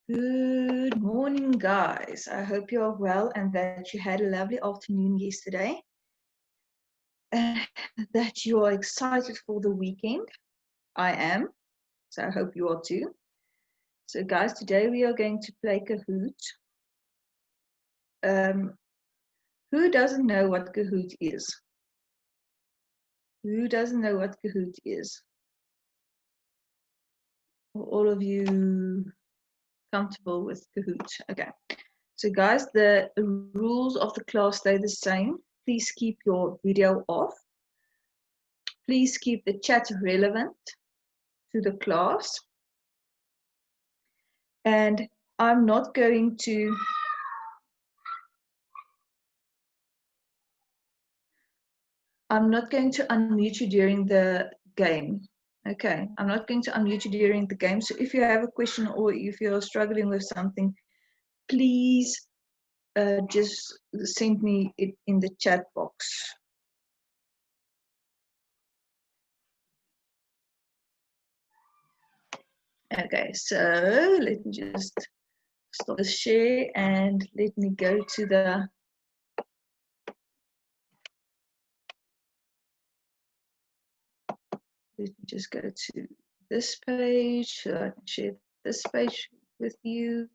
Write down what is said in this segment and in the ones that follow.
Good morning, guys. I hope you are well and that you had a lovely afternoon yesterday and that you are excited for the weekend. I am, so I hope you are too. So, guys, today we are going to play Kahoot. Who doesn't know what Kahoot is? Who doesn't know what Kahoot is? Are all of you comfortable with Kahoot? Okay. So, guys, the rules of the class stay the same. Please keep your video off. Please keep the chat relevant to the class. And I'm not going to unmute you during the game. Okay, I'm not going to unmute you during the game. So if you have a question or if you're struggling with something, please just send me it in the chat box. Okay, so let me just stop the share and let me go to the let me just go to this page so I can share this page with you.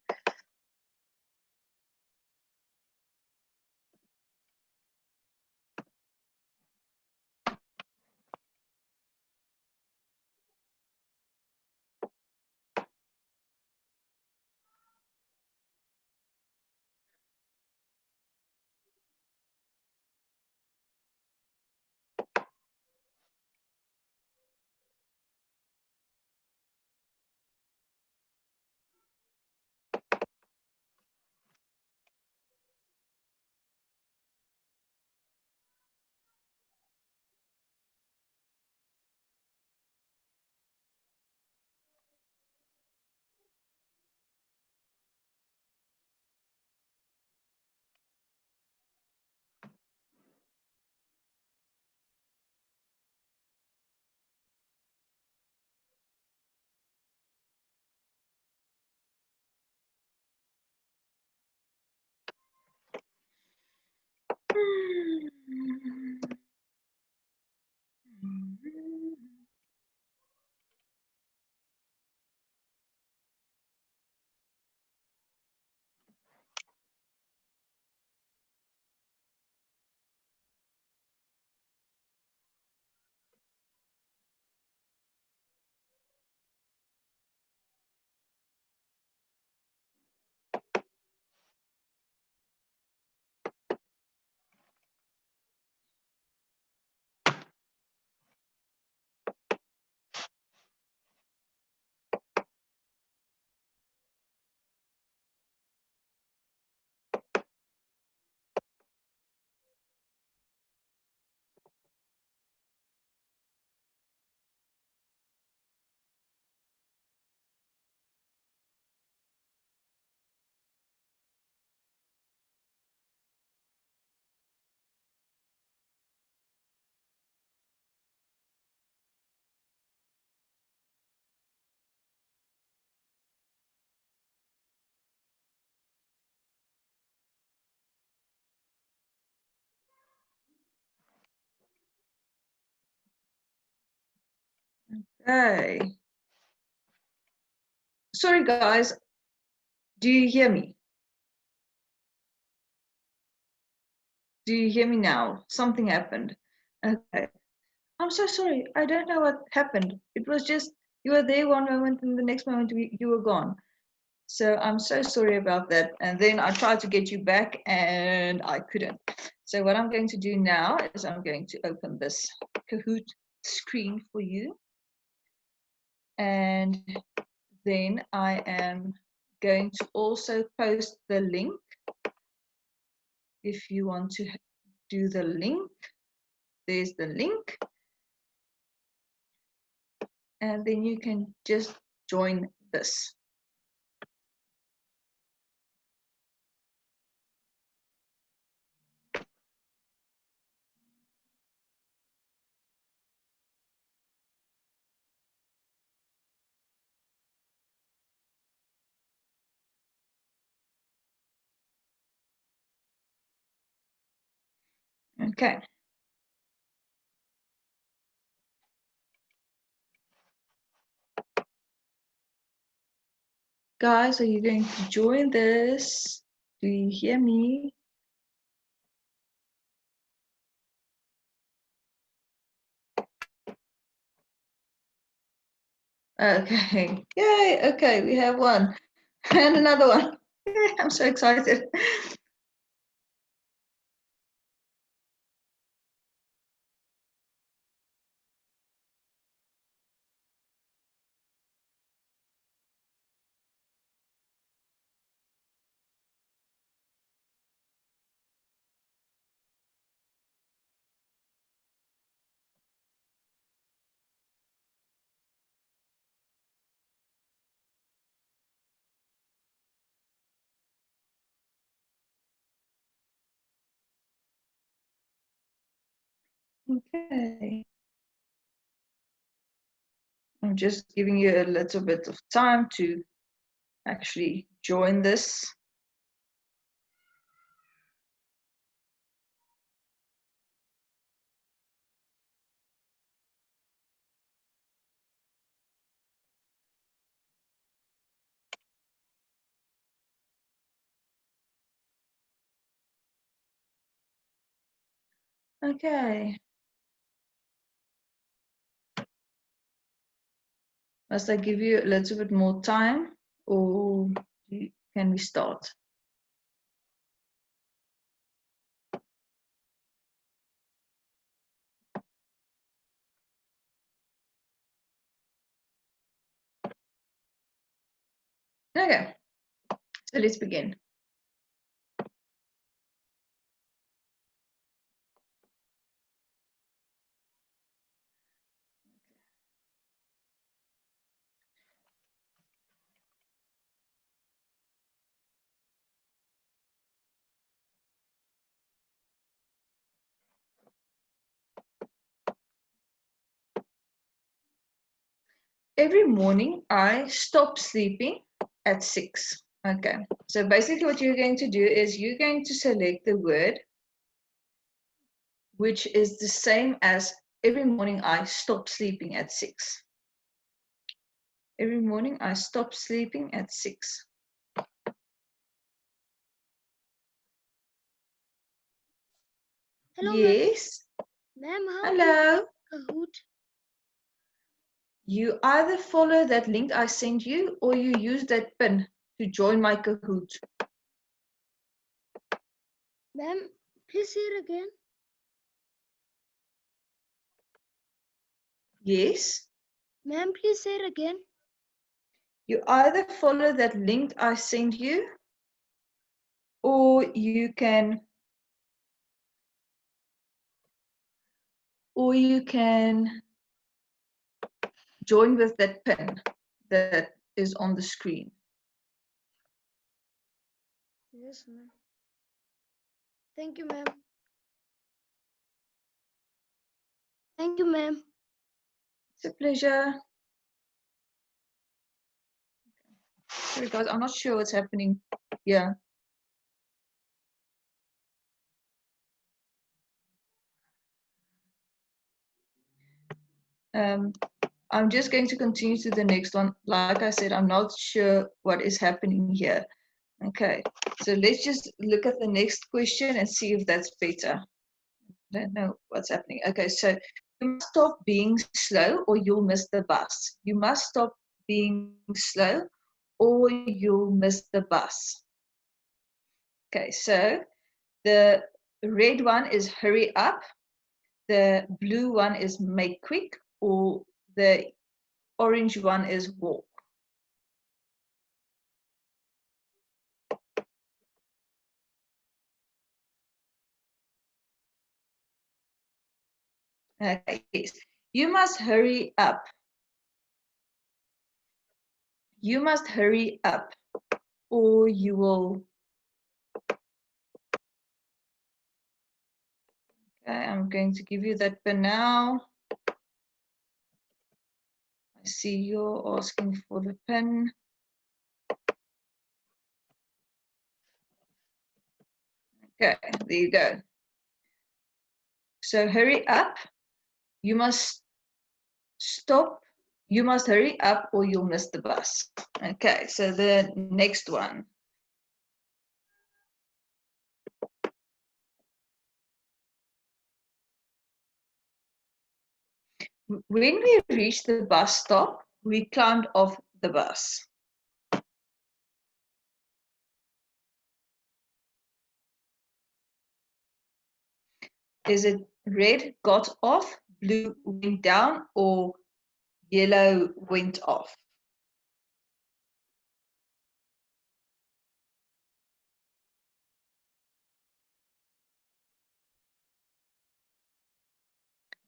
Okay. Sorry, guys. Do you hear me? Do you hear me now? Something happened. Okay. I'm so sorry. I don't know what happened. It was just you were there one moment and the next moment you were gone. So I'm so sorry about that. And then I tried to get you back and I couldn't. So what I'm going to do now is I'm going to open this Kahoot screen for you. And then I am going to also post the link if you want to do the link. There's the link. And then you can just join this. Okay. Guys, are you going to join this? Do you hear me? Okay. Yay. Okay, we have one. And another one. I'm so excited. Okay. I'm just giving you a little bit of time to actually join this. Okay. Must I give you a little bit more time or can we start? Okay, so let's begin. Every morning I stop sleeping at 6. Okay, so basically what you're going to do is you're going to select the word which is the same as every morning I stop sleeping at 6. Every morning I stop sleeping at 6. Hello, Yes. ma'am. How Hello. Kahoot? You either follow that link I sent you or you use that pin to join my Kahoot. Ma'am, please say it again. Yes. Ma'am, please say it again. You either follow that link I sent you or you can join with that pin that is on the screen. Yes, ma'am. Thank you, ma'am. Thank you, ma'am. It's a pleasure. Sorry guys, I'm not sure what's happening here. I'm just going to continue to the next one. Like I said, I'm not sure what is happening here. Okay, so let's just look at the next question and see if that's better. I don't know what's happening. Okay, so you must stop being slow or you'll miss the bus. You must stop being slow or you'll miss the bus. Okay, so the red one is hurry up. The blue one is make quick, or the orange one is walk. Okay, yes. You must hurry up. You must hurry up or you will. Okay, I'm going to give you that pin now. I see you're asking for the pin. Okay, there you go. So hurry up. You must stop. You must hurry up or you'll miss the bus. Okay, so the next one. When we reached the bus stop, we climbed off the bus. Is it red got off, blue went down, or yellow went off?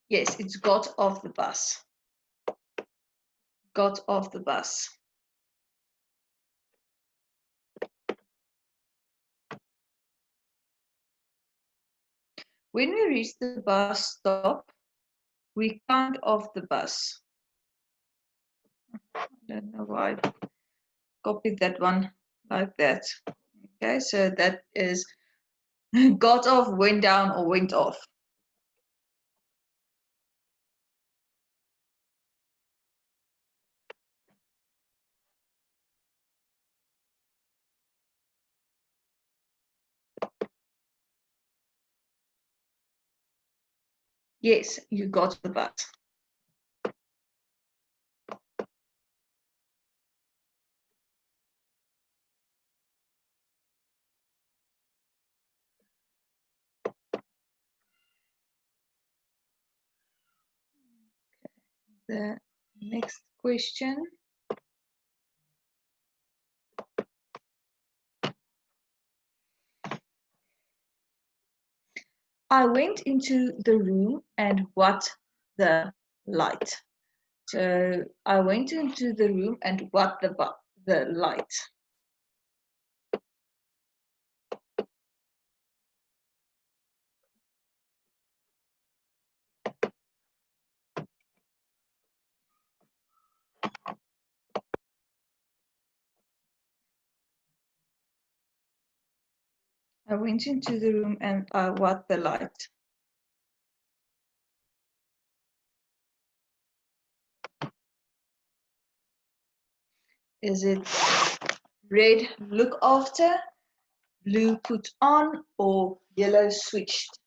Yes, it's got off the bus. Got off the bus. When we reached the bus stop, we climbed off the bus. I don't know why I copied that one like that. Okay, so that is got off, went down, or went off. Yes, you got the bus. The next question. I went into the room and what the light. So I went into the room and what the light. I went into the room and I what the light. Is it red look after, blue put on, or yellow switched?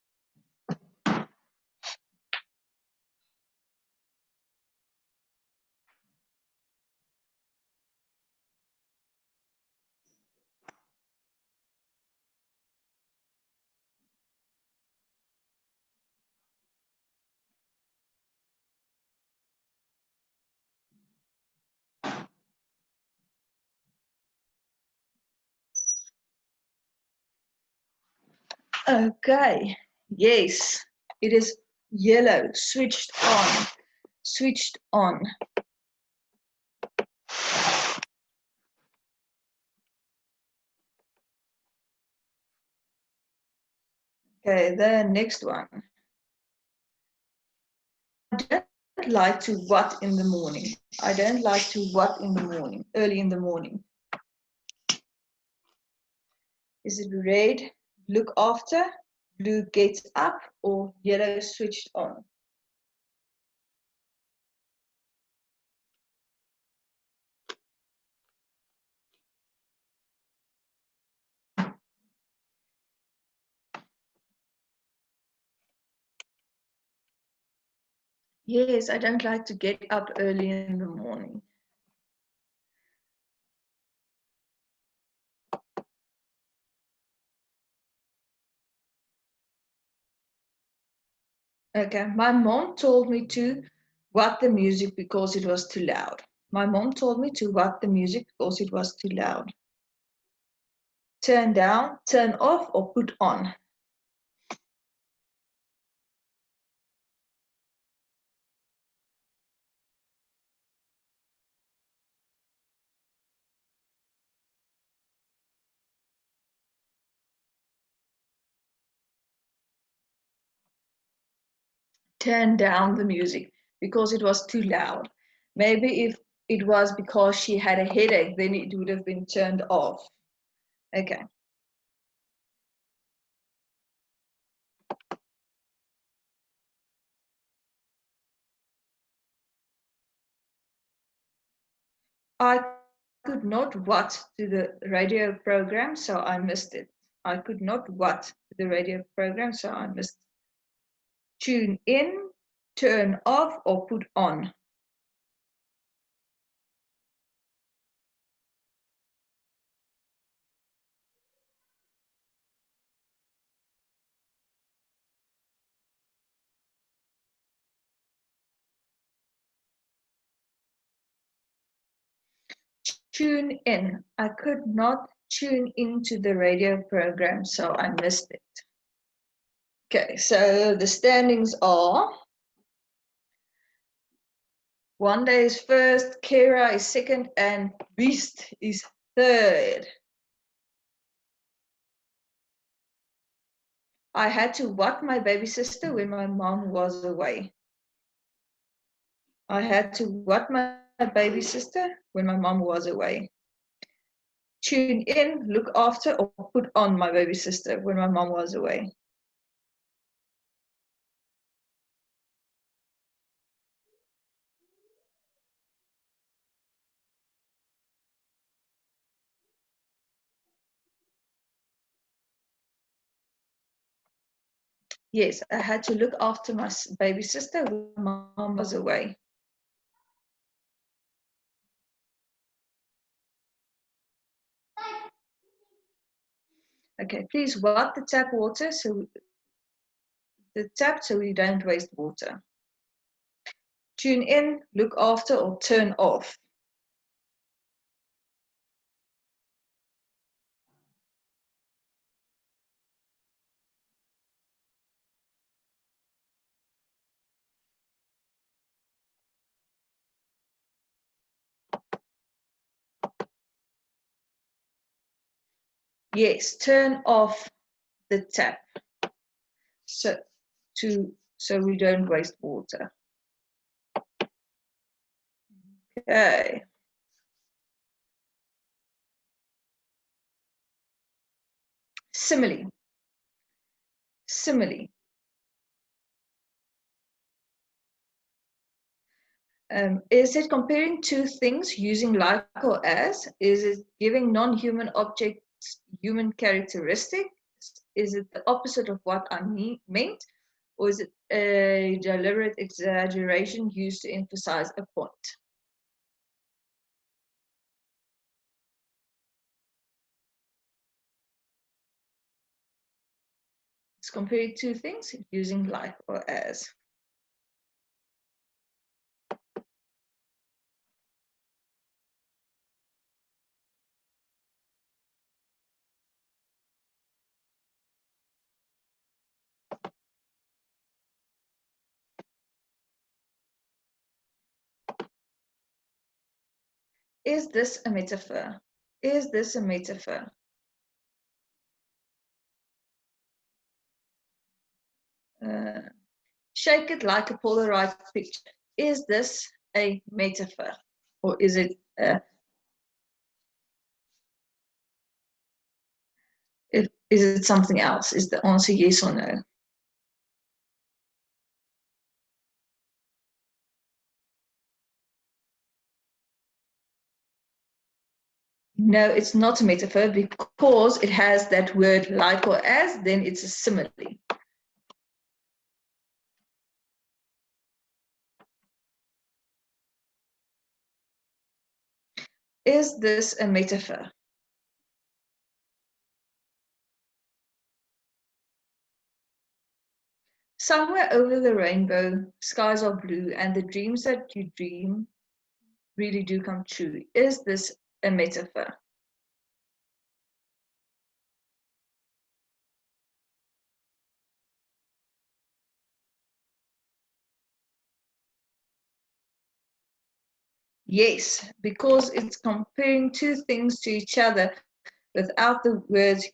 Okay, yes, it is yellow, switched on, switched on. Okay, the next one. I don't like to what in the morning. I don't like to what in the morning, early in the morning. Is it red, look after, blue gets up, or yellow switched on? Yes, I don't like to get up early in the morning. Okay, my mom told me to what the music because it was too loud. My mom told me to what the music because it was too loud. Turn down, turn off, or put on. Turn down the music because it was too loud. Maybe if it was because she had a headache, then it would have been turned off. Okay. I could not what to the radio program, so I missed it. I could not what to the radio program, so I missed it. Tune in, turn off, or put on. Tune in. I could not tune into the radio program, so I missed it. Okay, so the standings are Wanda is first, Kira is second, and Beast is third. I had to what my baby sister when my mom was away. I had to what my baby sister when my mom was away. Tune in, look after, or put on my baby sister when my mom was away. Yes, I had to look after my baby sister when my mom was away. Okay, please wipe the tap water so we don't waste water. Tune in, look after, or turn off. Yes, turn off the tap so we don't waste water. Okay. Simile. Simile. Is it comparing two things using like or as? Is it giving non-human objects human characteristics? Is it the opposite of what I meant? Or is it a deliberate exaggeration used to emphasize a point? It's comparing two things using like or as. Is this a metaphor? Is this a metaphor? Shake it like a Polaroid picture. Is this a metaphor? Or is it is it something else? Is the answer yes or no? No, it's not a metaphor because it has that word like or as, then it's a simile. Is this a metaphor? Somewhere over the rainbow, skies are blue, and the dreams that you dream really do come true. Is this a metaphor? Yes, because it's comparing two things to each other without the words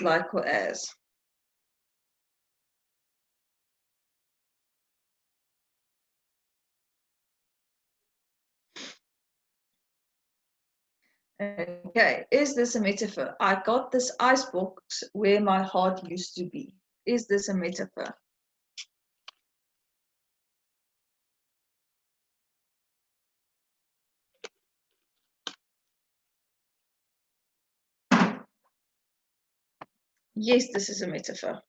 like or as. Okay, is this a metaphor? I got this icebox where my heart used to be. Is this a metaphor? Yes, this is a metaphor.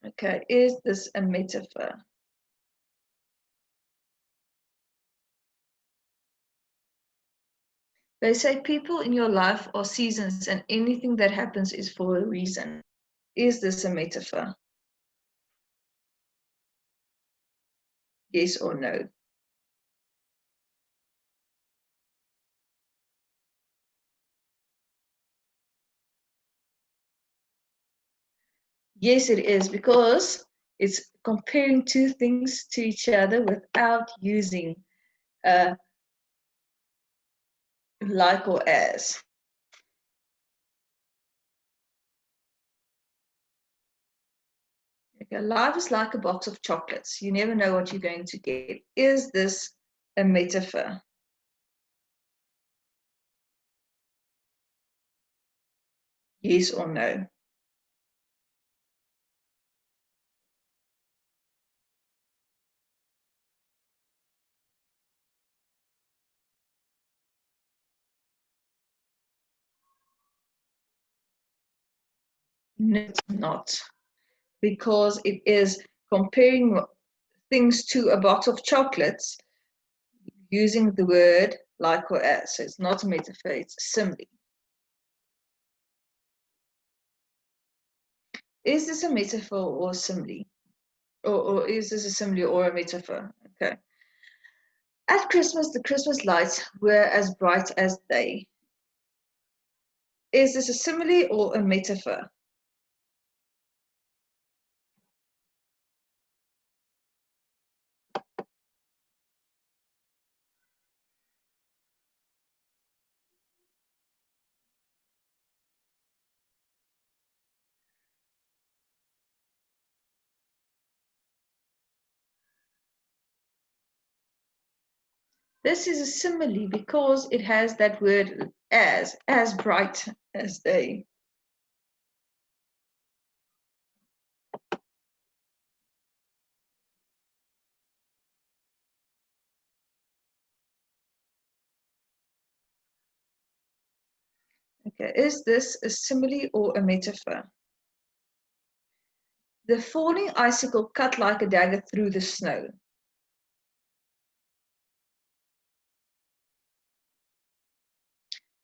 Okay, is this a metaphor? They say people in your life are seasons and anything that happens is for a reason. Is this a metaphor? Yes or no? Yes, it is, because it's comparing two things to each other without using like or as. Okay, life is like a box of chocolates. You never know what you're going to get. Is this a metaphor? Yes or no? No, it's not, because it is comparing things to a box of chocolates using the word like or as. So it's not a metaphor, it's a simile. Is this a metaphor or a simile? Or is this a simile or a metaphor? Okay. At Christmas, the Christmas lights were as bright as day. Is this a simile or a metaphor? This is a simile because it has that word as bright as day. Okay, is this a simile or a metaphor? The falling icicle cut like a dagger through the snow.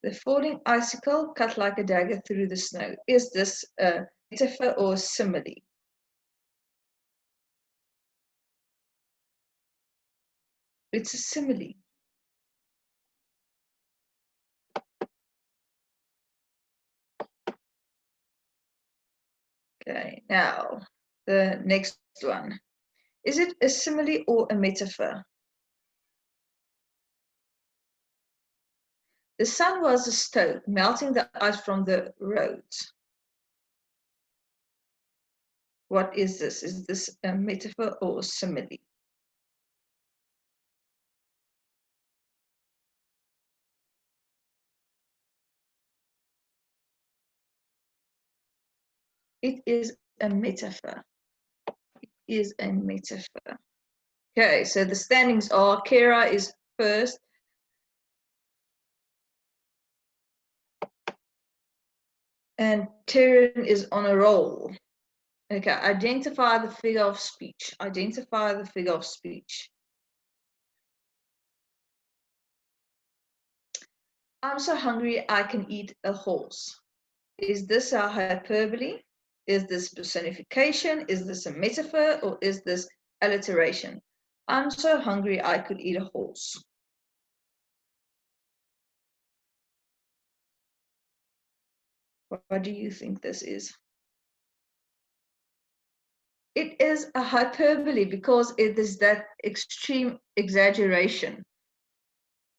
The falling icicle cut like a dagger through the snow. Is this a metaphor or a simile? It's a simile. Okay, now the next one. Is it a simile or a metaphor? The sun was a stove, melting the ice from the roads. What is this? Is this a metaphor or a simile? It is a metaphor. It is a metaphor. Okay, so the standings are Kara is first, and Taryn is on a roll. Okay, identify the figure of speech. Identify the figure of speech. I'm so hungry I can eat a horse. Is this a hyperbole? Is this personification? Is this a metaphor? Or is this alliteration? I'm so hungry I could eat a horse. What do you think this is? It is a hyperbole because it is that extreme exaggeration.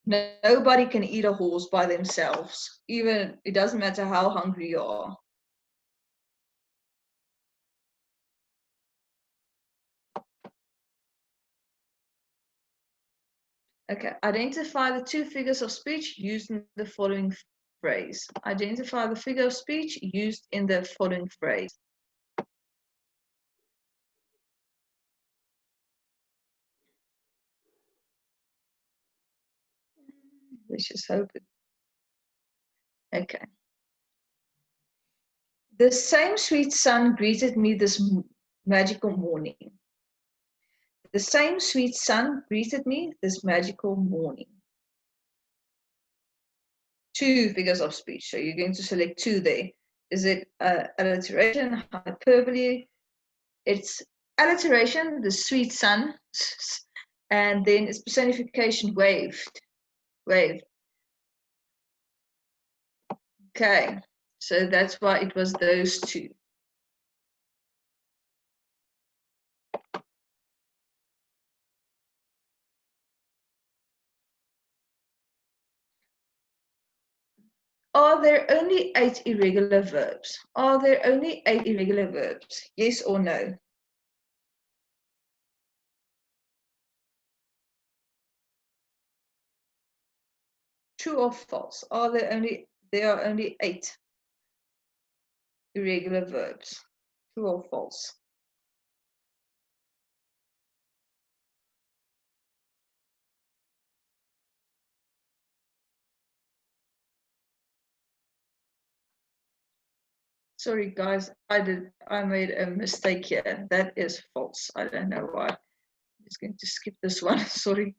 Nobody can eat a horse by themselves. Even it doesn't matter how hungry you are. Okay, identify the two figures of speech used in the following phrase. Identify the figure of speech used in the following phrase. Let's just hope Okay. The same sweet sun greeted me this magical morning. The same sweet sun greeted me this magical morning. Two figures of speech. So you're going to select two there. Is it alliteration, hyperbole? It's alliteration, the sweet sun, and then it's personification, waved. Waved. Okay, so that's why it was those two. Are there only 8 irregular verbs? Are there only 8 irregular verbs? Yes or no? True or false? There are only 8 irregular verbs? True or false? Sorry guys, I made a mistake here. That is false. I don't know why. I'm just going to skip this one. Sorry.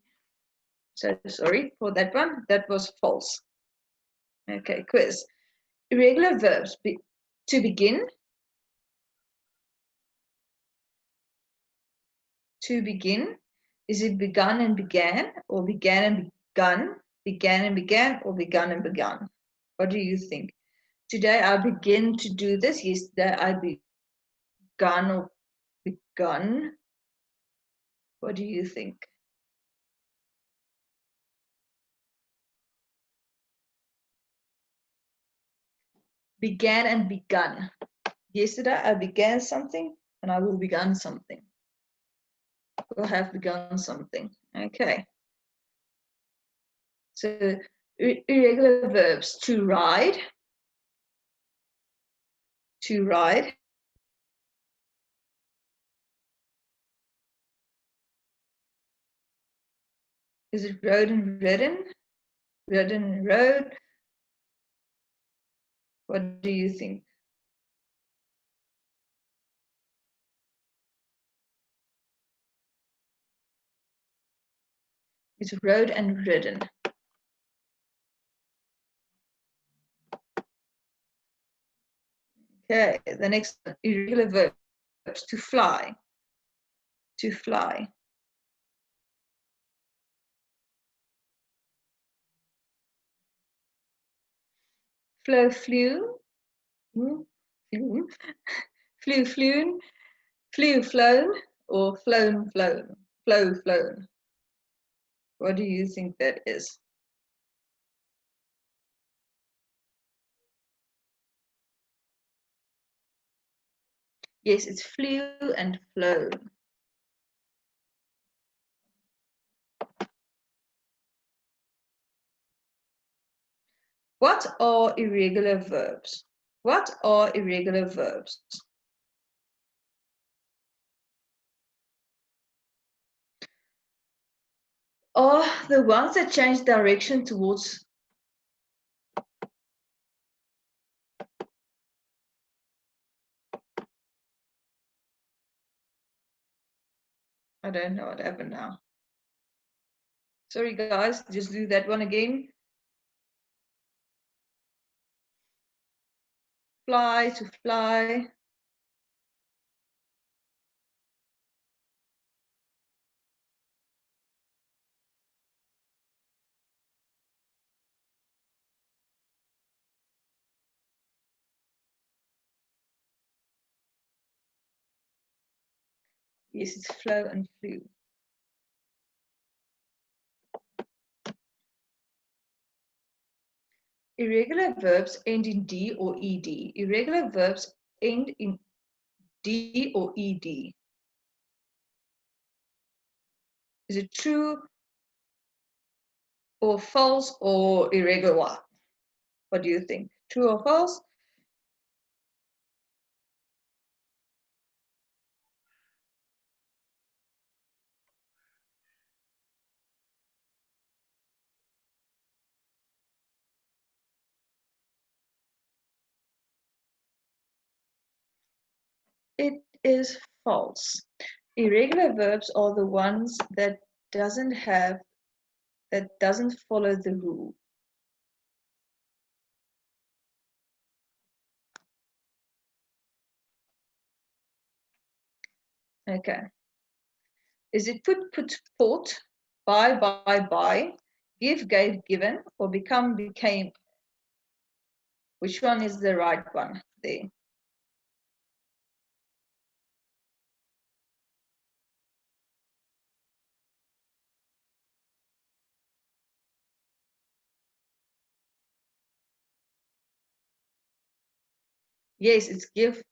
So sorry for that one. That was false. Okay, quiz. Irregular verbs. To begin. To begin. Is it begun and began, or began and begun, began and began, or begun and begun? What do you think? Today I begin to do this. Yesterday I begun or begun. What do you think? Began and begun. Yesterday I began something and I will begin something. Will have begun something. Okay. So irregular verbs. To ride. To ride. Is it rode and ridden? Ridden and rode? What do you think? It's rode and ridden. Okay, the next irregular verbs. To fly. To fly. Flow, flew. Flew, flown. Flew, flown. Or flown, flown. Flow, flown. What do you think that is? Yes, it's flew and flown. What are irregular verbs? What are irregular verbs? Are the ones that change direction towards I don't know what happened now. Sorry guys, just do that one again. Fly, to fly. Yes, it's flow and flew. Irregular verbs end in D or ED. Irregular verbs end in D or ED. Is it true or false or irregular? What do you think? True or false? It is false. Irregular verbs are the ones that doesn't follow the rule. Okay. Is it put, put, buy, give, gave, given, or become, became? Which one is the right one there? Yes, it's give,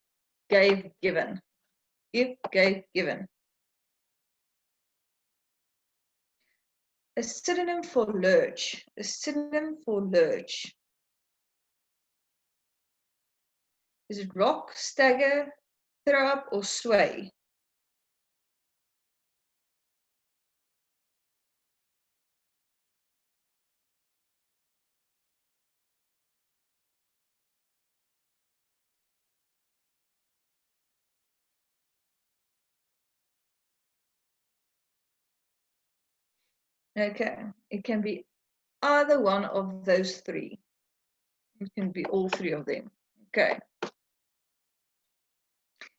gave, given. Give, gave, given. A synonym for lurch. A synonym for lurch. Is it rock, stagger, throw up, or sway? Okay, it can be either one of those three. It can be all three of them. Okay.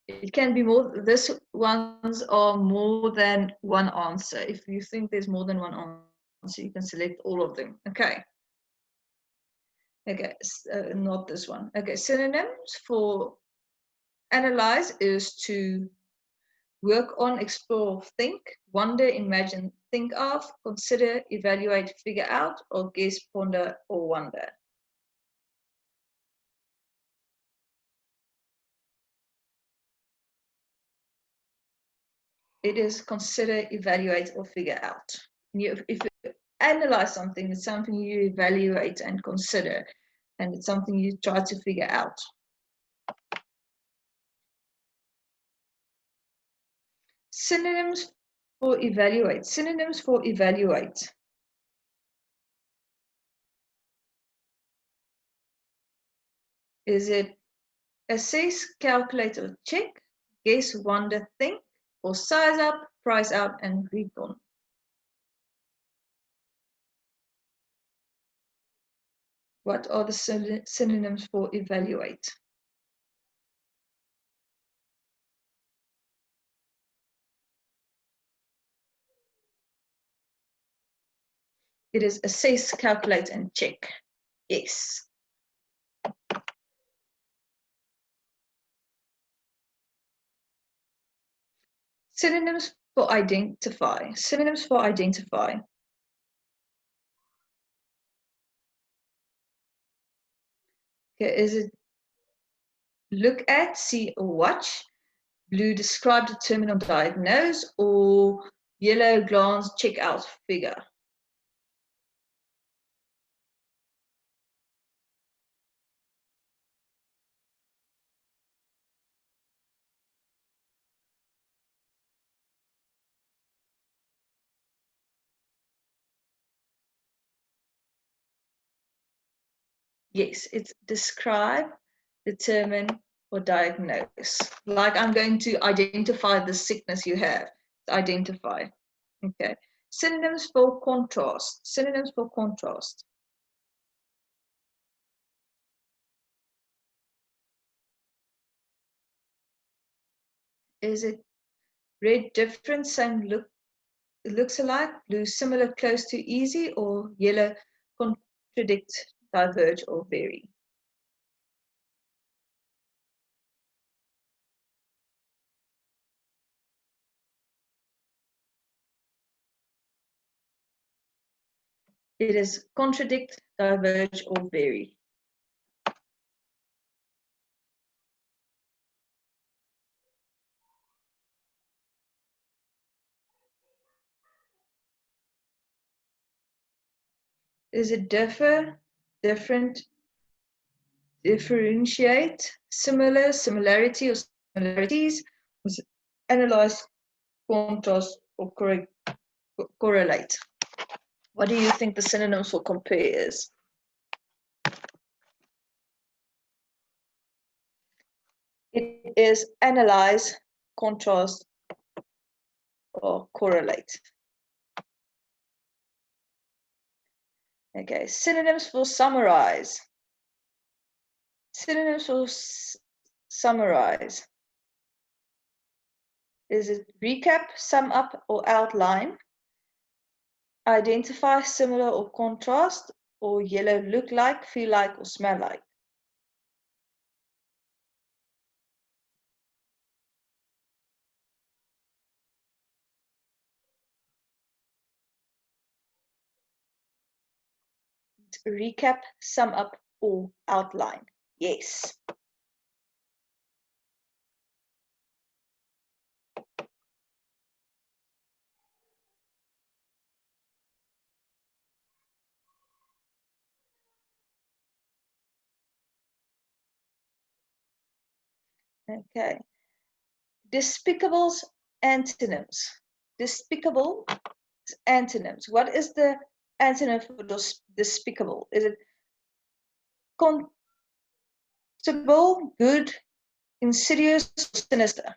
It can be more, this ones are more than one answer. If you think there's more than one answer, you can select all of them. Okay. Okay, not this one. Okay, synonyms for analyze is to work on, explore, think, wonder, imagine, think of, consider, evaluate, figure out, or guess, ponder, or wonder. It is consider, evaluate, or figure out. If you analyze something, it's something you evaluate and consider, and it's something you try to figure out. Synonyms for evaluate. Synonyms for evaluate. Is it assess, calculate, or check, guess, wonder, think, or size up, price out, and recon? What are the synonyms for evaluate? It is assess, calculate, and check. Yes. Synonyms for identify. Synonyms for identify. Okay, is it look at, see, or watch? Blue, describe, determine, or diagnose, or yellow, glance, check out, figure? Yes, it's describe, determine, or diagnose. Like I'm going to identify the sickness you have. Identify. Okay. Synonyms for contrast. Synonyms for contrast. Is it red, different, same look, looks alike, blue, similar, close to, easy, or yellow, contradict, diverge, or vary? It is contradict, diverge, or vary. Is it differ, different, differentiate, similar, similarity, or similarities? Was it analyze, contrast, or correlate? What do you think the synonyms for compare is? It is analyze, contrast, or correlate. Okay, synonyms for summarize. Synonyms for summarize. Is it recap, sum up, or outline? Identify, similar, or contrast, or yellow, look like, feel like, or smell like? Recap, sum up, or outline? Yes. Okay. Despicable's antonyms. Despicable antonyms. What is the antonym for despicable? Is it contemptible, good, insidious, sinister?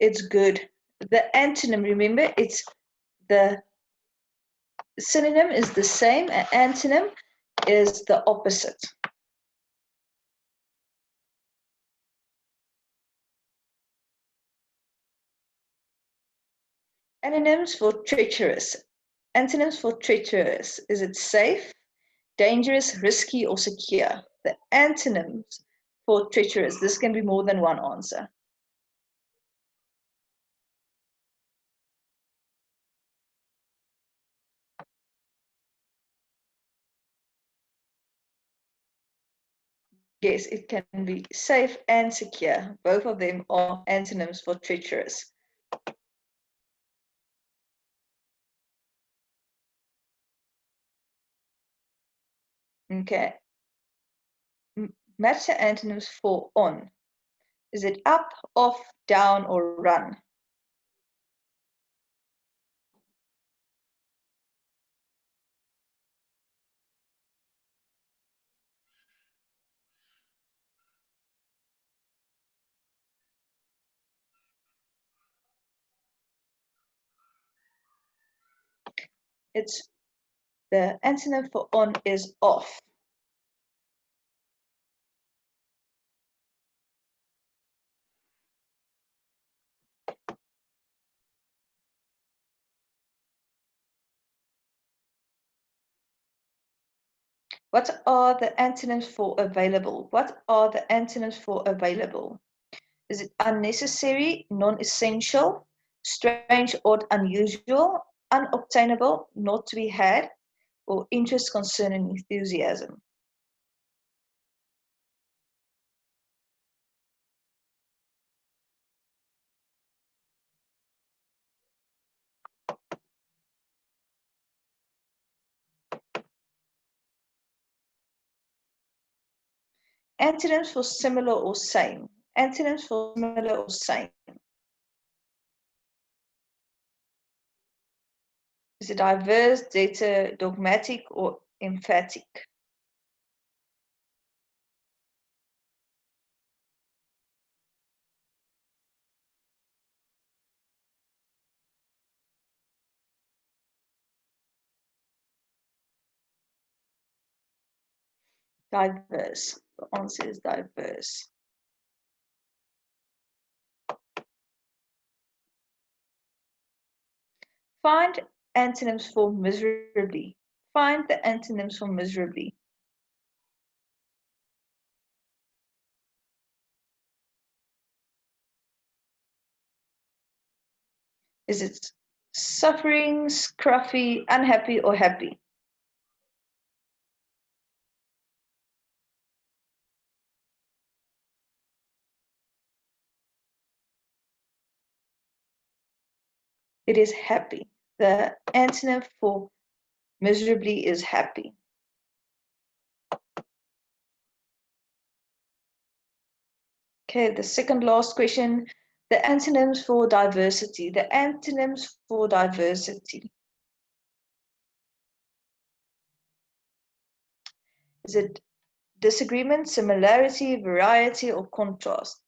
It's good. The antonym, remember, it's the synonym is the same, and antonym is the opposite. Antonyms for treacherous. Antonyms for treacherous. Is it safe, dangerous, risky, or secure? The antonyms for treacherous. This can be more than one answer. Yes, it can be safe and secure. Both of them are antonyms for treacherous. Okay. Match the antonyms for on. Is it up, off, down, or run? It's the antonym for on is off. What are the antonyms for available? What are the antonyms for available? Is it unnecessary, non-essential, strange, odd, unusual, unobtainable, not to be had, or interest, concern, and enthusiasm? Antonyms for similar or same. Antonyms for similar or same. Is it diverse, data, dogmatic, or emphatic? Diverse. The answer is diverse. Find antonyms for miserably. Find the antonyms for miserably. Is it suffering, scruffy, unhappy, or happy? It is happy. The antonym for miserably is happy. Okay, the second last question. The antonyms for diversity. The antonyms for diversity. Is it disagreement, similarity, variety, or contrast?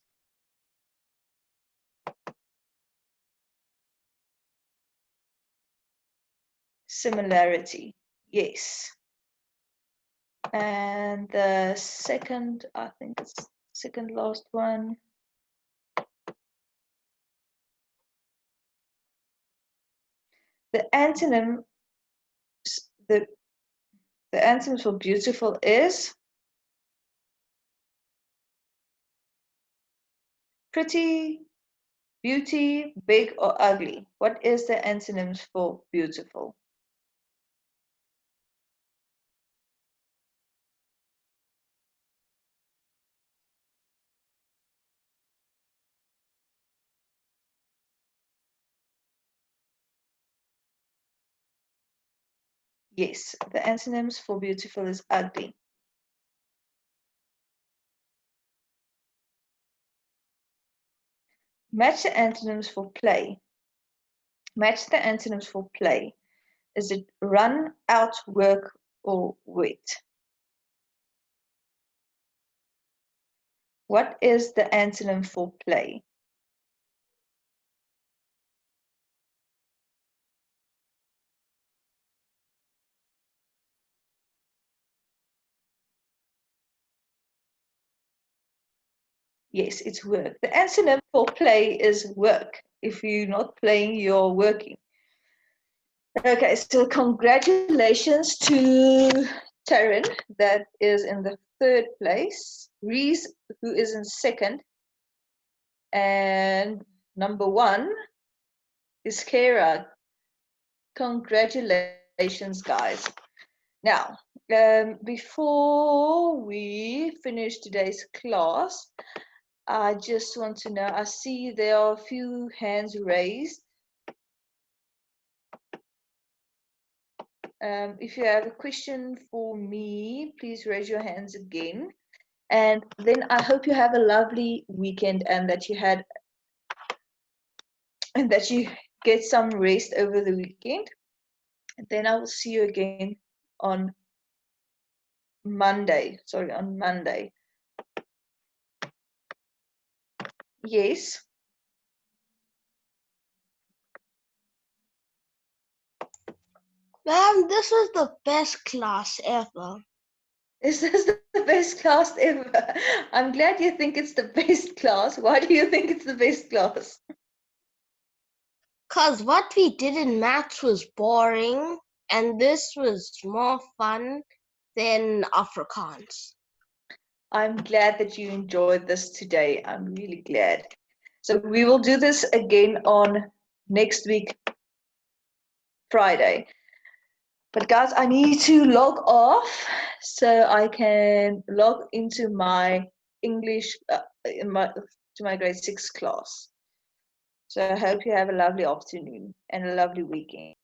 Similarity, yes. And the second, I think it's second last one. The antonym, the antonyms for beautiful is pretty, beauty, big, or ugly. What is the antonyms for beautiful? Yes, the antonyms for beautiful is ugly. Match the antonyms for play. Match the antonyms for play. Is it run, out, work, or wet? What is the antonym for play? Yes, it's work. The antonym for play is work. If you're not playing, you're working. Okay, so congratulations to Taryn, that is in the third place. Reese, who is in second. And number one is Kara. Congratulations, guys. Now, before we finish today's class, I just want to know, I see there are a few hands raised. If you have a question for me, please raise your hands again. And then I hope you have a lovely weekend and that you get some rest over the weekend. And then I will see you again on Monday. Sorry, on Monday. Yes. Ma'am, this was the best class ever. Is this the best class ever? I'm glad you think it's the best class. Why do you think it's the best class? Because what we did in maths was boring, and this was more fun than Afrikaans. I'm glad that you enjoyed this today. I'm really glad. So we will do this again on next week, Friday. But guys, I need to log off so I can log into my English to my grade 6 class. So I hope you have a lovely afternoon and a lovely weekend.